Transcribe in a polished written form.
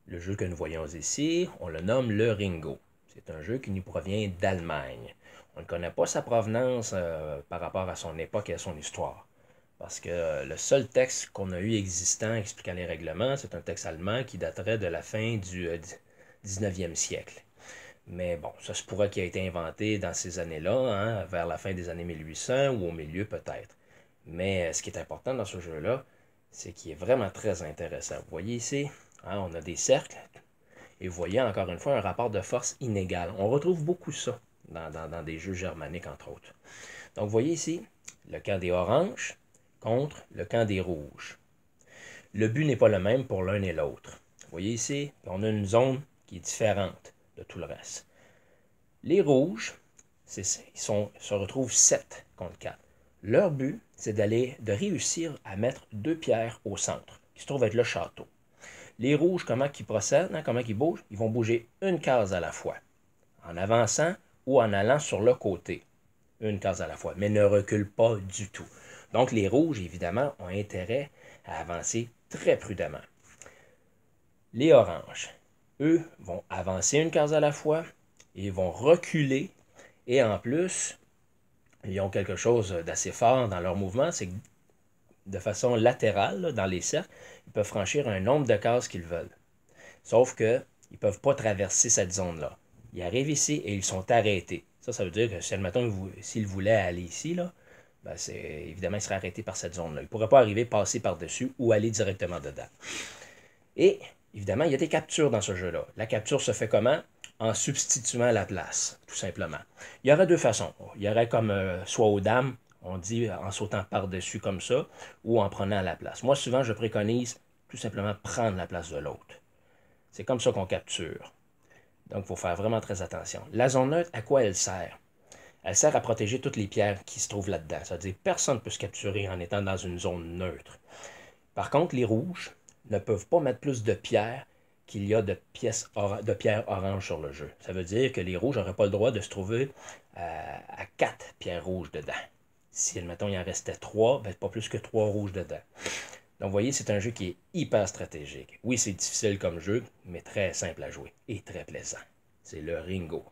Le jeu que nous voyons ici, on le nomme le Ringo. C'est un jeu qui nous provient d'Allemagne. On ne connaît pas sa provenance par rapport à son époque et à son histoire. Parce que le seul texte qu'on a eu existant expliquant les règlements, c'est un texte allemand qui daterait de la fin du 19e siècle. Mais bon, ça se pourrait qu'il ait été inventé dans ces années-là, hein, vers la fin des années 1800 ou au milieu peut-être. Mais ce qui est important dans ce jeu-là, c'est qu'il est vraiment très intéressant. Vous voyez ici, hein, on a des cercles, et vous voyez encore une fois un rapport de force inégal. On retrouve beaucoup ça dans des jeux germaniques, entre autres. Donc vous voyez ici, le camp des oranges contre le camp des rouges. Le but n'est pas le même pour l'un et l'autre. Vous voyez ici, on a une zone qui est différente de tout le reste. Les rouges, se retrouvent 7 contre 4. Leur but, c'est de réussir à mettre 2 pierres au centre, qui se trouve être le château. Les rouges, comment ils procèdent, hein, comment ils bougent? Ils vont bouger une case à la fois, en avançant ou en allant sur le côté. Une case à la fois, mais ne reculent pas du tout. Donc les rouges, évidemment, ont intérêt à avancer très prudemment. Les oranges, eux, vont avancer une case à la fois, ils vont reculer, et en plus, ils ont quelque chose d'assez fort dans leur mouvement, c'est que de façon latérale, là, dans les cercles, ils peuvent franchir un nombre de cases qu'ils veulent. Sauf qu'ils ne peuvent pas traverser cette zone-là. Ils arrivent ici et ils sont arrêtés. Ça veut dire que si, admettons, s'ils voulaient aller ici, là, ben évidemment, ils seraient arrêtés par cette zone-là. Ils ne pourraient pas arriver, passer par-dessus ou aller directement dedans. Et, évidemment, il y a des captures dans ce jeu-là. La capture se fait comment? En substituant la place, tout simplement. Il y aurait deux façons. Il y aurait comme soit aux dames, on dit en sautant par-dessus comme ça, ou en prenant la place. Moi, souvent, je préconise tout simplement prendre la place de l'autre. C'est comme ça qu'on capture. Donc, il faut faire vraiment très attention. La zone neutre, à quoi elle sert? Elle sert à protéger toutes les pierres qui se trouvent là-dedans. C'est-à-dire que personne ne peut se capturer en étant dans une zone neutre. Par contre, les rouges ne peuvent pas mettre plus de pierres qu'il y a de pierres oranges sur le jeu. Ça veut dire que les rouges n'auraient pas le droit de se trouver à 4 pierres rouges dedans. Si, admettons, il en restait 3, ben, pas plus que 3 rouges dedans. Donc, vous voyez, c'est un jeu qui est hyper stratégique. Oui, c'est difficile comme jeu, mais très simple à jouer et très plaisant. C'est le Ringo.